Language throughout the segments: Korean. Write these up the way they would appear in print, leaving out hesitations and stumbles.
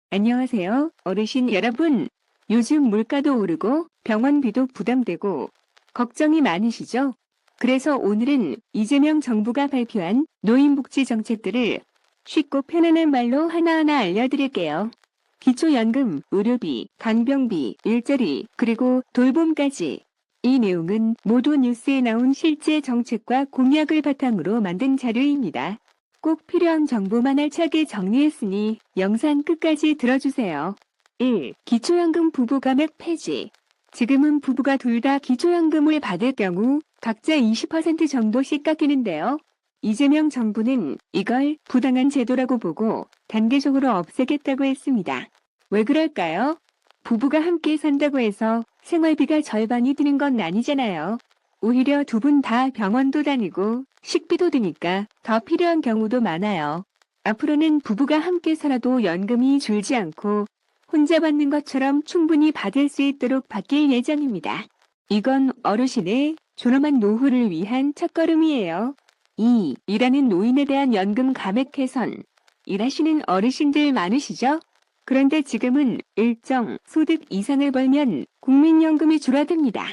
안녕하세요, 어르신 여러분. 요즘 물가도 오르고 병원비도 부담되고 걱정이 많으시죠? 그래서 오늘은 이재명 정부가 발표한 노인복지 정책들을 쉽고 편안한 말로 하나하나 알려드릴게요. 기초연금, 의료비, 간병비, 일자리, 그리고 돌봄까지. 이 내용은 모두 뉴스에 나온 실제 정책과 공약을 바탕으로 만든 자료입니다. 꼭 필요한 정보만 알차게 정리했으니 영상 끝까지 들어주세요. 1. 기초연금 부부 감액 폐지. 지금은 부부가 둘 다 기초연금을 받을 경우 각자 20% 정도씩 깎이는데요. 이재명 정부는 이걸 부당한 제도라고 보고 단계적으로 없애겠다고 했습니다. 왜 그럴까요? 부부가 함께 산다고 해서 생활비가 절반이 드는 건 아니잖아요. 오히려 두 분 다 병원도 다니고 식비도 드니까 더 필요한 경우도 많아요. 앞으로는 부부가 함께 살아도 연금이 줄지 않고 혼자 받는 것처럼 충분히 받을 수 있도록 바뀔 예정입니다. 이건 어르신의 존엄한 노후를 위한 첫걸음이에요. 2. 일하는 노인에 대한 연금 감액 개선. 일하시는 어르신들 많으시죠? 그런데 지금은 일정 소득 이상을 벌면 국민연금이 줄어듭니다.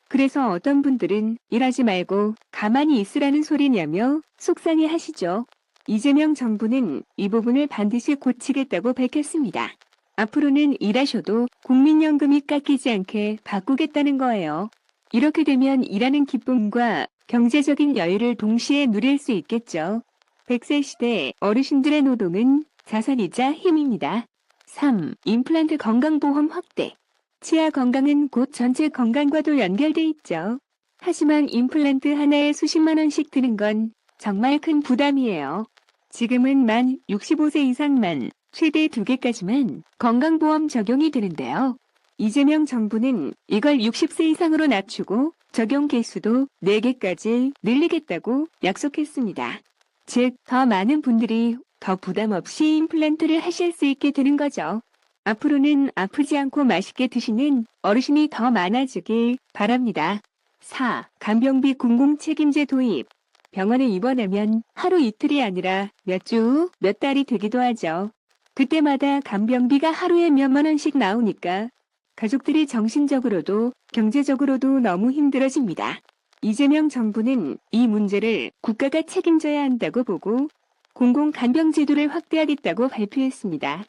그래서 어떤 분들은 일하지 말고 가만히 있으라는 소리냐며 속상해 하시죠. 이재명 정부는 이 부분을 반드시 고치겠다고 밝혔습니다. 앞으로는 일하셔도 국민연금이 깎이지 않게 바꾸겠다는 거예요. 이렇게 되면 일하는 기쁨과 경제적인 여유를 동시에 누릴 수 있겠죠. 100세 시대 어르신들의 노동은 자산이자 힘입니다. 3. 임플란트 건강보험 확대. 치아 건강은 곧 전체 건강과도 연결돼 있죠. 하지만 임플란트 하나에 수십만 원씩 드는 건 정말 큰 부담이에요. 지금은 만 65세 이상만 최대 2개까지만 건강보험 적용이 되는데요. 이재명 정부는 이걸 60세 이상으로 낮추고 적용 개수도 4개까지 늘리겠다고 약속했습니다. 즉, 더 많은 분들이 더 부담 없이 임플란트를 하실 수 있게 되는 거죠. 앞으로는 아프지 않고 맛있게 드시는 어르신이 더 많아지길 바랍니다. 4. 간병비 공공책임제 도입. 병원에 입원하면 하루 이틀이 아니라 몇 주, 몇 달이 되기도 하죠. 그때마다 간병비가 하루에 몇만 원씩 나오니까 가족들이 정신적으로도 경제적으로도 너무 힘들어집니다. 이재명 정부는 이 문제를 국가가 책임져야 한다고 보고 공공간병제도를 확대하겠다고 발표했습니다.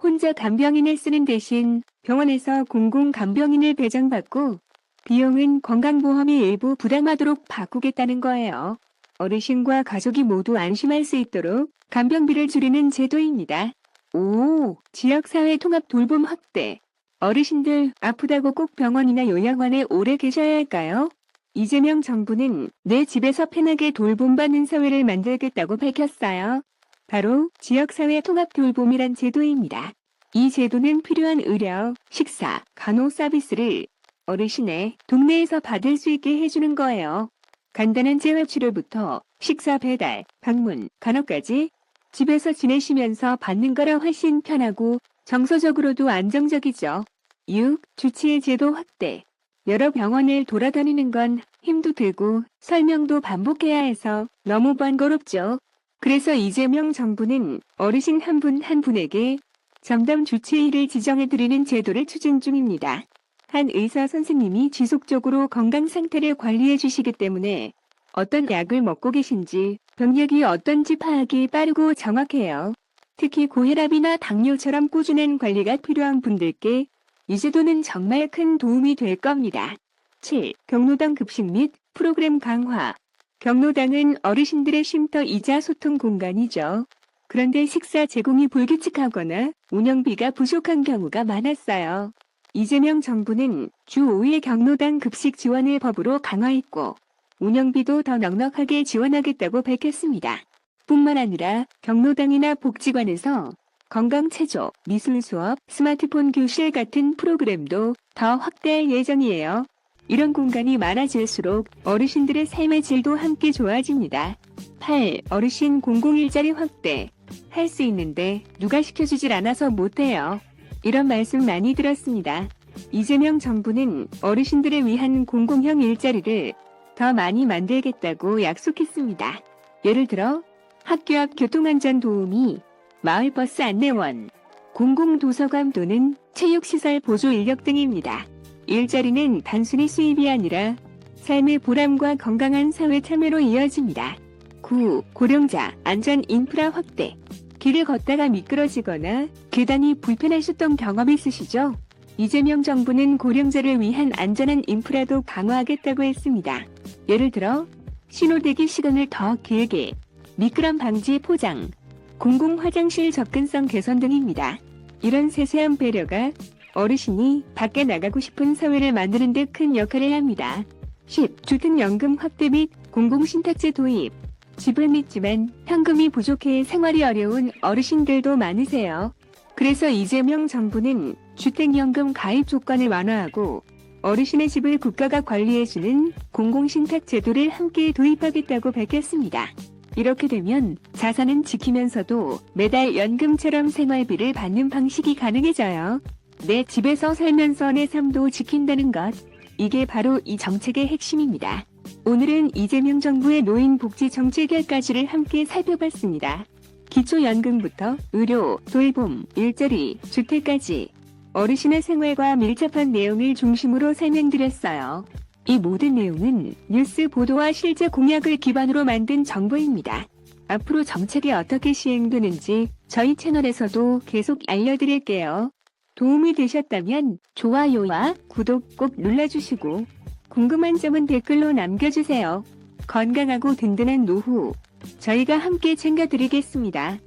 혼자 간병인을 쓰는 대신 병원에서 공공간병인을 배정받고 비용은 건강보험이 일부 부담하도록 바꾸겠다는 거예요. 어르신과 가족이 모두 안심할 수 있도록 간병비를 줄이는 제도입니다. 5. 지역사회 통합 돌봄 확대. 어르신들 아프다고 꼭 병원이나 요양원에 오래 계셔야 할까요? 이재명 정부는 내 집에서 편하게 돌봄받는 사회를 만들겠다고 밝혔어요. 바로 지역사회 통합 돌봄이란 제도입니다. 이 제도는 필요한 의료, 식사, 간호 서비스를 어르신의 동네에서 받을 수 있게 해주는 거예요. 간단한 재활치료부터 식사 배달, 방문, 간호까지 집에서 지내시면서 받는 거라 훨씬 편하고 정서적으로도 안정적이죠. 6. 주치의 제도 확대. 여러 병원을 돌아다니는 건 힘도 들고 설명도 반복해야 해서 너무 번거롭죠. 그래서 이재명 정부는 어르신 한 분 한 분에게 전담 주치의를 지정해드리는 제도를 추진 중입니다. 한 의사 선생님이 지속적으로 건강 상태를 관리해 주시기 때문에 어떤 약을 먹고 계신지 병력이 어떤지 파악이 빠르고 정확해요. 특히 고혈압이나 당뇨처럼 꾸준한 관리가 필요한 분들께 이 제도는 정말 큰 도움이 될 겁니다. 7. 경로당 급식 및 프로그램 강화. 경로당은 어르신들의 쉼터이자 소통 공간이죠. 그런데 식사 제공이 불규칙하거나 운영비가 부족한 경우가 많았어요. 이재명 정부는 주 5일 경로당 급식 지원을 법으로 강화했고 운영비도 더 넉넉하게 지원하겠다고 밝혔습니다. 뿐만 아니라 경로당이나 복지관에서 건강체조, 미술 수업, 스마트폰 교실 같은 프로그램도 더 확대할 예정이에요. 이런 공간이 많아질수록 어르신들의 삶의 질도 함께 좋아집니다. 8. 어르신 공공일자리 확대. 할 수 있는데 누가 시켜주질 않아서 못해요. 이런 말씀 많이 들었습니다. 이재명 정부는 어르신들을 위한 공공형 일자리를 더 많이 만들겠다고 약속했습니다. 예를 들어 학교 앞 교통안전 도우미, 마을버스 안내원, 공공도서관 또는 체육시설 보조 인력 등입니다. 일자리는 단순히 수입이 아니라 삶의 보람과 건강한 사회 참여로 이어집니다. 9. 고령자 안전 인프라 확대. 길을 걷다가 미끄러지거나 계단이 불편하셨던 경험 있으시죠? 이재명 정부는 고령자를 위한 안전한 인프라도 강화하겠다고 했습니다. 예를 들어 신호대기 시간을 더 길게, 미끄럼 방지 포장, 공공 화장실 접근성 개선 등입니다. 이런 세세한 배려가 어르신이 밖에 나가고 싶은 사회를 만드는 데 큰 역할을 합니다. 10. 주택연금 확대 및 공공신탁제 도입. 집은 있지만 현금이 부족해 생활이 어려운 어르신들도 많으세요. 그래서 이재명 정부는 주택연금 가입 조건을 완화하고 어르신의 집을 국가가 관리해주는 공공신탁 제도를 함께 도입하겠다고 밝혔습니다. 이렇게 되면 자산은 지키면서도 매달 연금처럼 생활비를 받는 방식이 가능해져요. 내 집에서 살면서 내 삶도 지킨다는 것. 이게 바로 이 정책의 핵심입니다. 오늘은 이재명 정부의 노인복지 정책 10가지를 함께 살펴봤습니다. 기초연금부터 의료, 돌봄, 일자리, 주택까지 어르신의 생활과 밀접한 내용을 중심으로 설명드렸어요. 이 모든 내용은 뉴스 보도와 실제 공약을 기반으로 만든 정보입니다. 앞으로 정책이 어떻게 시행되는지 저희 채널에서도 계속 알려드릴게요. 도움이 되셨다면 좋아요와 구독 꼭 눌러주시고 궁금한 점은 댓글로 남겨주세요. 건강하고 든든한 노후 저희가 함께 챙겨드리겠습니다.